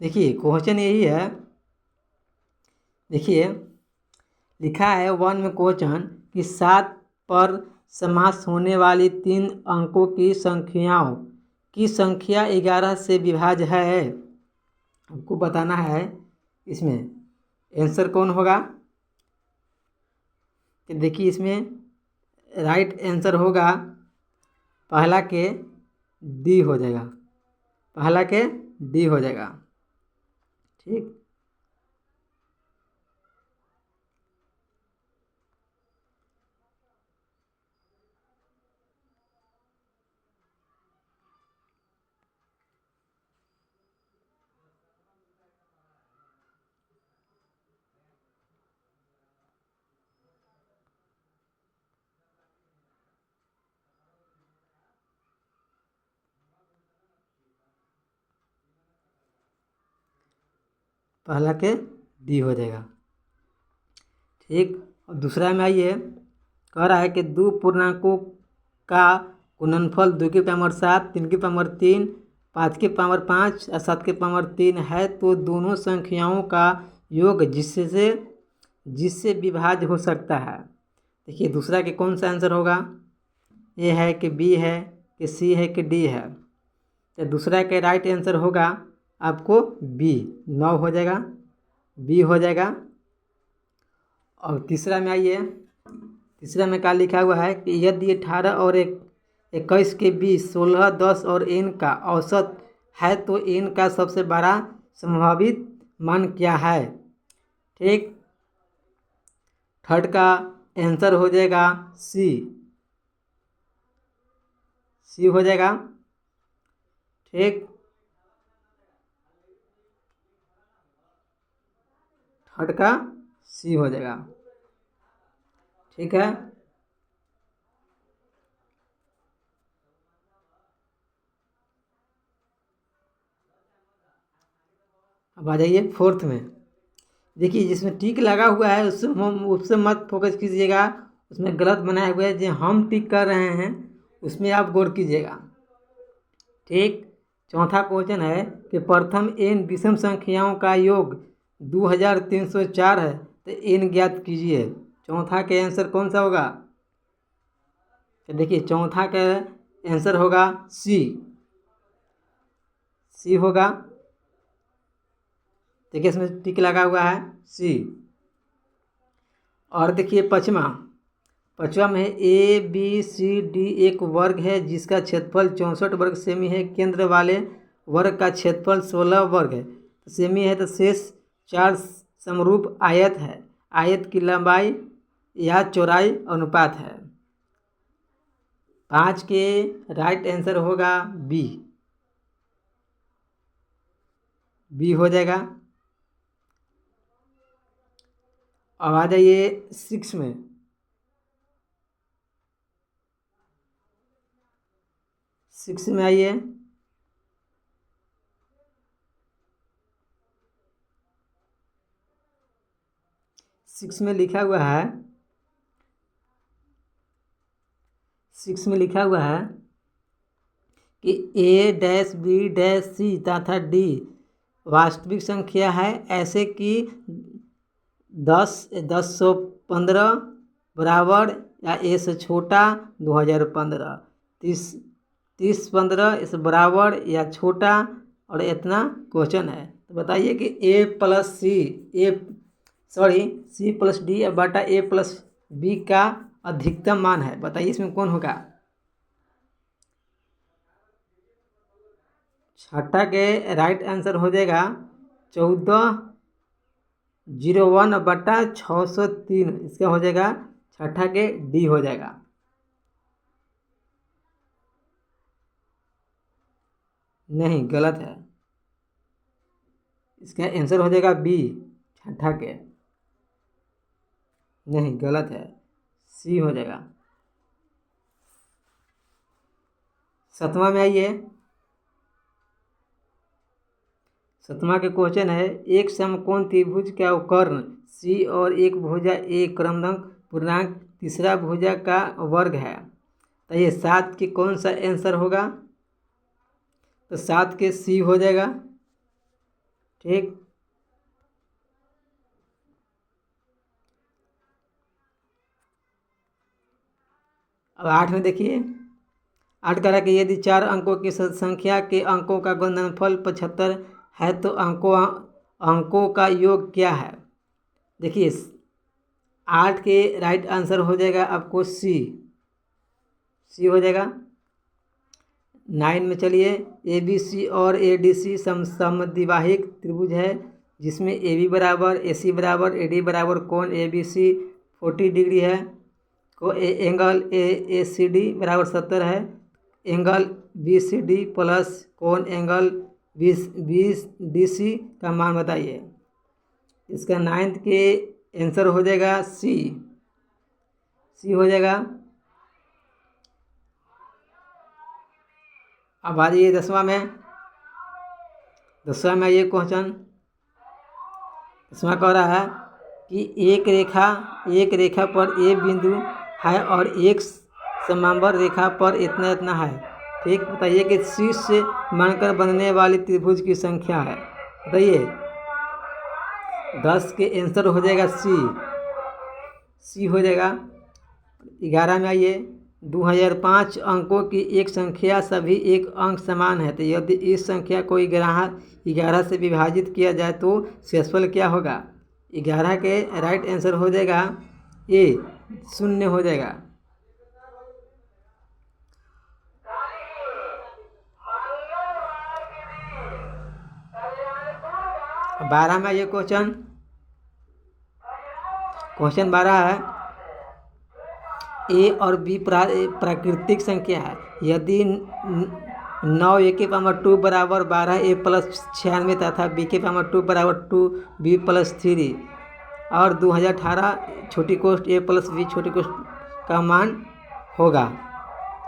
देखिए क्वेश्चन यही है। देखिए लिखा है वन में क्वेश्चन कि 7 पर समास होने वाली 3 अंकों की संख्याओं की संख्या 11 से विभाज्य है। हमको बताना है इसमें आंसर कौन होगा। कि देखिए इसमें राइट आंसर होगा पहला के डी हो जाएगा, पहला के डी हो जाएगा। ठीक, पहला के डी हो जाएगा। ठीक, और दूसरा में आइए, कह रहा है कि 2 पूर्णांकों का गुणनफल 2 की पावर 7, 3 की पावर 3, 5 की पावर 5 और 7 की पावर 3 है तो दोनों संख्याओं का योग जिससे विभाज्य हो सकता है। देखिए दूसरा के कौन सा आंसर होगा, ए है कि बी है कि सी है कि डी है। तो दूसरा के राइट आंसर होगा आपको बी, 9 हो जाएगा, बी हो जाएगा। और तीसरा में आइए, तीसरा में क्या लिखा हुआ है कि यदि 18 और 21 के बीच 16, 10 और n का औसत है तो n का सबसे बड़ा संभावित मान क्या है। ठीक, थर्ड का आंसर हो जाएगा सी, सी हो जाएगा। ठीक, थर्ड का सी हो जाएगा। ठीक है, अब आ जाइए फोर्थ में। देखिए जिसमें टिक लगा हुआ है उससे मत फोकस कीजिएगा, उसमें गलत बनाए हुए हैं जो हम टिक कर रहे हैं उसमें आप गौर कीजिएगा। ठीक, चौथा क्वेश्चन है कि प्रथम n विषम संख्याओं का योग 2304 है तो n ज्ञात कीजिए। चौथा के आंसर कौन सा होगा। तो देखिए चौथा का आंसर होगा सी, सी होगा। देखिए इसमें टिक लगा हुआ है सी। और देखिए पाँचवा में है ए बी सी डी एक वर्ग है जिसका क्षेत्रफल 64 वर्ग सेमी है। केंद्र वाले वर्ग का क्षेत्रफल 16 वर्ग है, तो सेमी है तो शेष 4 समरूप आयत है। आयत की लंबाई या चौड़ाई अनुपात है। 5 के राइट आंसर होगा बी, बी हो जाएगा। अब आ जाइए 6 में। 6 में आइए, सिक्स में लिखा हुआ है, 6 में लिखा हुआ है कि ए डैश बी डैश सी तथा डी वास्तविक संख्या है ऐसे कि 10/15 बराबर या ए से छोटा 2015, 30/15 इस बराबर या छोटा और इतना क्वेश्चन है। तो बताइए कि सी प्लस डी बटा ए प्लस बी का अधिकतम मान है, बताइए इसमें कौन होगा। छठा के राइट आंसर हो जाएगा 1401 बटा 603, इसका हो जाएगा छठा के डी हो जाएगा। नहीं गलत है, इसका आंसर हो जाएगा बी, छठा के। नहीं गलत है, सी हो जाएगा। 7वां में आइए, 7वां के क्वेश्चन है एक समकोण त्रिभुज का कर्ण सी और एक भुजा ए क्रमशः पूर्णांक तीसरा भुजा का वर्ग है, तो ये 7 के कौन सा आंसर होगा। तो 7 के सी हो जाएगा। ठीक। अब 8 में देखिए, 8 कह रहा है कि यदि 4 अंकों की संख्या के अंकों का गुणनफल 75 है तो अंकों का योग क्या है। देखिए 8 के राइट आंसर हो जाएगा आपको सी हो जाएगा। 9 में चलिए, ए बी सी और ए डी सी समद्विबाहिक त्रिभुज है जिसमें ए बी बराबर ए सी बराबर ए डी बराबर कोण ए बी सी 40 डिग्री है। एंगल ए सी डी बराबर 70 है। Angle B C D plus कोण एंगल बी डी सी का मान बताइए। इसका 9th के आंसर हो जाएगा सी हो जाएगा। अब आ जाइए 10वां में ये क्वेश्चन। 10वां कह रहा है कि एक रेखा पर ए बिंदु है और एक समांतर रेखा पर इतना है। ठीक, बताइए कि शीर्ष से मानकर बनने वाली त्रिभुज की संख्या है। बताइए। 10 के आंसर हो जाएगा सी हो जाएगा। 11 में आइए, 2005 अंकों की एक संख्या सभी एक अंक समान है तो यदि इस संख्या को 11 से विभाजित किया जाए तो शेषफल क्या होगा। 11 के राइट आंसर हो जाएगा ए 0 हो जाएगा। 12 में ये क्वेश्चन 12 है, ए और बी प्राकृतिक संख्या है। यदि 9 ए के पावर 2 बराबर 12 ए प्लस 96 तथा बी के पावर 2 बराबर 2 बी प्लस 3 और 2018 छोटी कोष्ठ ए प्लस बी छोटी कोष्ठ का मान होगा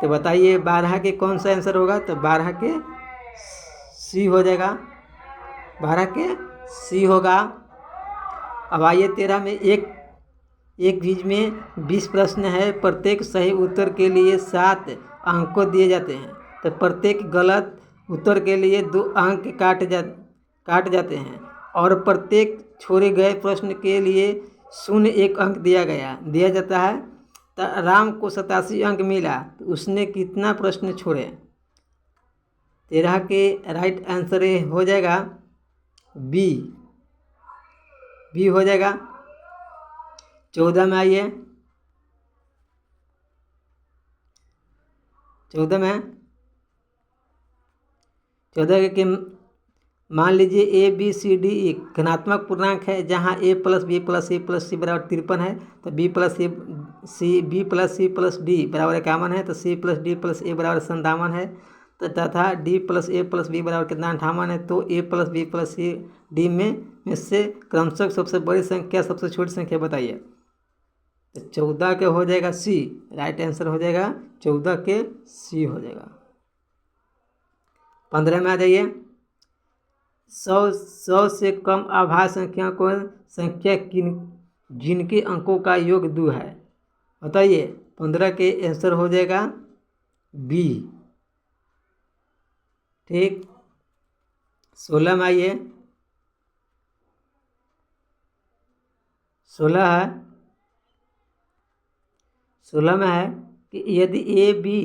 तो बताइए 12 के कौन सा आंसर होगा। तो 12 के सी हो जाएगा। 12 के सी होगा। अब आइए 13 में एक क्विज में 20 प्रश्न है। प्रत्येक सही उत्तर के लिए 7 अंक दिए जाते हैं तो प्रत्येक गलत उत्तर के लिए 2 अंक काट जाते हैं और प्रत्येक छोड़े गए प्रश्न के लिए 1 अंक दिया जाता है। तो राम को 87 अंक मिला तो उसने कितना प्रश्न छोड़े। 13 के राइट आंसर हो जाएगा बी हो जाएगा। 14 में आइए, 14 के मान लीजिए ए बी सी डी धनात्मक पूर्णांक है जहां A plus B plus C plus C बराबर 53 है तो B plus C plus D बराबर 51 है तो C plus D plus A बराबर 57 है तो तथा D plus A plus B बराबर कितना 58 है। तो A plus B plus C D में से क्रमशः सबसे बड़ी संख्या सबसे छोटी संख्या बताइए। तो 14 के हो जाएगा सी, राइट आंसर हो जाएगा 14 के सी हो जाएगा। 15 में आ जाइए, 100 से कम आभाज्य संख्या जिनके अंकों का योग 2 है। बताइए 15 के आंसर हो जाएगा बी। ठीक। 16 में आइए, 16 में है कि यदि ए बी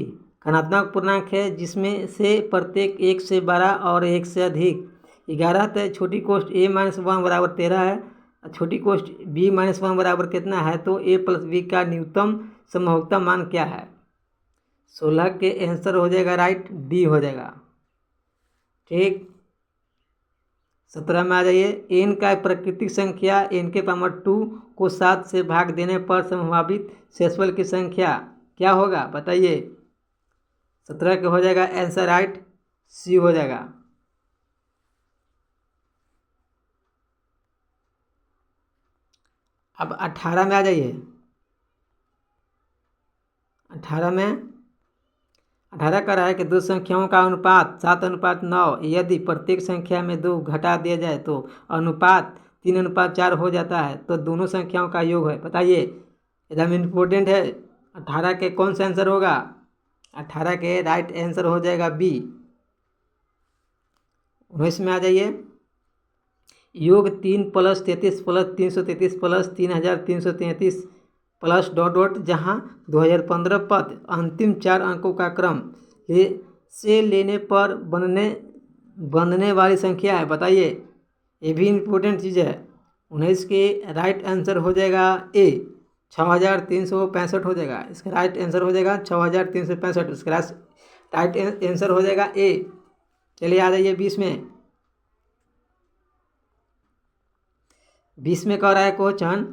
धनात्मक पूर्णांक है जिसमें से प्रत्येक 1 से बड़ा और 1 से अधिक 11 तो छोटी कोष्ठ ए माइनस 1 बराबर 13 है। छोटी कोष्ठ बी माइनस 1 बराबर कितना है तो ए प्लस बी का न्यूनतम संभवतः मान क्या है। 16 के आंसर हो जाएगा राइट डी हो जाएगा। ठीक। 17 में आ जाइए, एन का प्राकृतिक संख्या एन के पावर 2 को 7 से भाग देने पर संभावित शेषफल की संख्या क्या होगा। बताइए। 17 के हो जाएगा आंसर राइट सी हो जाएगा। अब 18 में आ जाइए। 18 का रहा है कि दो संख्याओं का अनुपात 7:9 यदि प्रत्येक संख्या में 2 घटा दिया जाए तो अनुपात 3:4 हो जाता है तो दोनों संख्याओं का योग है। बताइए, एकदम इम्पोर्टेंट है। 18 के कौन सा आंसर होगा। 18 के राइट आंसर हो जाएगा बी। 19 में आ जाइए, योग 3 plus 33 plus 333 plus 3333 plus dot dot जहाँ 2015 पद अंतिम 4 अंकों का क्रम से लेने पर बनने वाली संख्या है। बताइए, ये भी इम्पोर्टेंट चीज़ है। 19 के राइट आंसर हो जाएगा ए 6365 हो जाएगा। इसका राइट आंसर हो जाएगा 6365। इसका राइट आंसर हो जाएगा ए। चलिए आ जाइए 20 में। 20 में कह रहा है क्वेश्चन,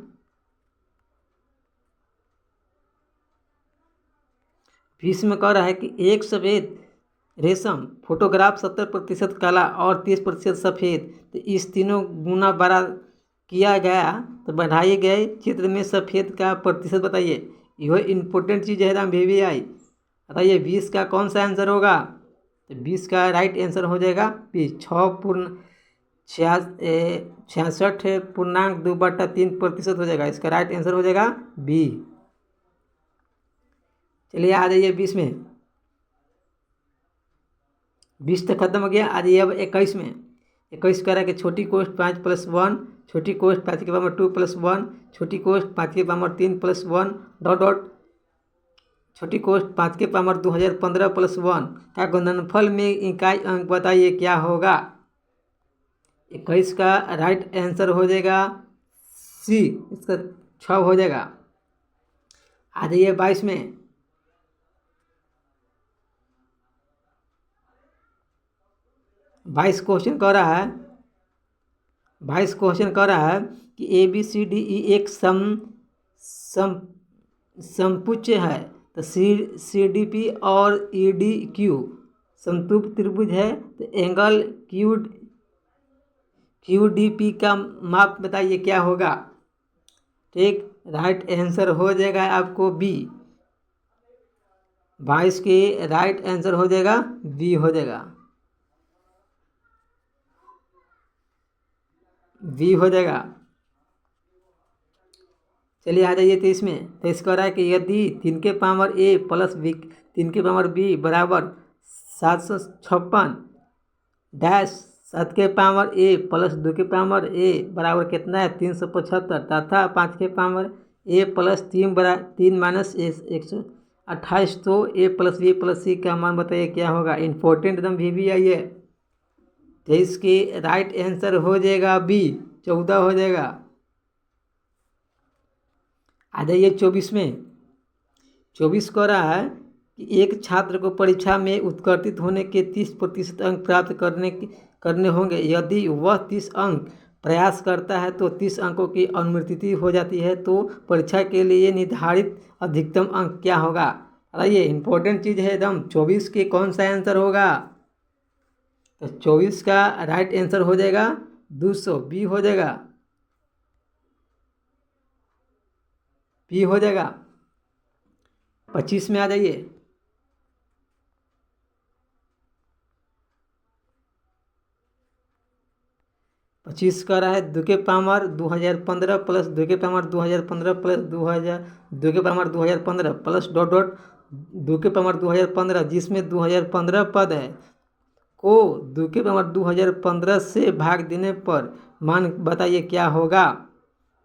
20 में कह रहा है कि एक सफ़ेद रेशम फोटोग्राफ 70% काला और 30% सफ़ेद, तो इस तीनों गुना बड़ा किया गया तो बढ़ाए गए चित्र में सफ़ेद का प्रतिशत बताइए। यह इम्पोर्टेंट चीज़ है ना VVI। बताइए 20 का कौन सा आंसर होगा? तो 20 का राइट आंसर हो जाएगा बी 66.2/3% हो जाएगा। इसका राइट आंसर हो जाएगा बी। चलिए आ जाइए 20 में। 20 तक खत्म हो गया। आ जाइए अब 21 में। 21 कह रहा है कि छोटी कोष्ठ 5 + 1, छोटी कोष्ठ 5 की पावर 2 + 1, छोटी कोष्ठ 5 की पावर 3 + 1 डॉट डॉट छोटी कोष्ठ 5 की पावर 2015 + 1 का गुणनफल में इकाई अंक बताइए क्या होगा। 21 का राइट आंसर हो जाएगा सी, इसका 6 हो जाएगा। आ जाइए 22 में। 22 क्वेश्चन कह रहा है, 22 क्वेश्चन कह रहा है कि ABCDE एक समपुच्च है, तो CDP और EDQ समतुल्य त्रिभुज है, तो एंगल QDP का माप बताइए क्या होगा। ठीक, राइट आंसर हो जाएगा आपको बी। 22 के राइट आंसर हो जाएगा बी हो जाएगा, बी हो जाएगा। चलिए आ जाइए 23 में। 23 कह रहा है कि यदि 3 के पावर A + B 3 के पावर B बराबर 756 डैश 7 के पावर A + 2 के पावर A बराबर कितना है 375 तथा 5 के पावर A + 3 माइनस 128, तो A + B + C का मान बताइए क्या होगा। इम्पोर्टेंट एकदम VVI है। 23 के राइट आंसर हो जाएगा बी 14 हो जाएगा। आ जाइए 24 में। 24 कह रहा है कि एक छात्र को परीक्षा में उत्तीर्ण होने के 30% अंक प्राप्त करने होंगे। यदि वह 30 अंक प्रयास करता है तो 30 अंकों की अनुत्तीर्ण हो जाती है, तो परीक्षा के लिए निर्धारित अधिकतम अंक क्या होगा। अरे ये इंपॉर्टेंट चीज़ है एकदम। 24 के कौन सा आंसर होगा। तो 24 का राइट आंसर हो जाएगा 200, बी हो जाएगा, बी हो जाएगा। 25 में आ जाइए। 25 का रहा है 2 के पावर 2015 + 2 के पावर 2015 + 2 के पावर 2015 प्लस डॉट डॉट 2 के पावर 2015, जिसमें 2015 पद है को 2 के पावर 2015 से भाग देने पर मान बताइए क्या होगा।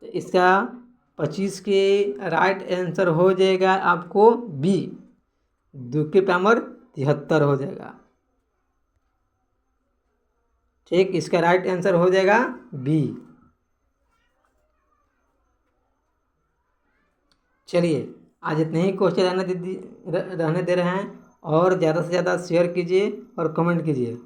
तो इसका 25 के राइट आंसर हो जाएगा आपको बी 2 के पावर 73 हो जाएगा। ठीक, इसका राइट आंसर हो जाएगा बी। चलिए आज इतने ही क्वेश्चन रहने दे रहे हैं, और ज़्यादा से ज़्यादा शेयर कीजिए और कमेंट कीजिए।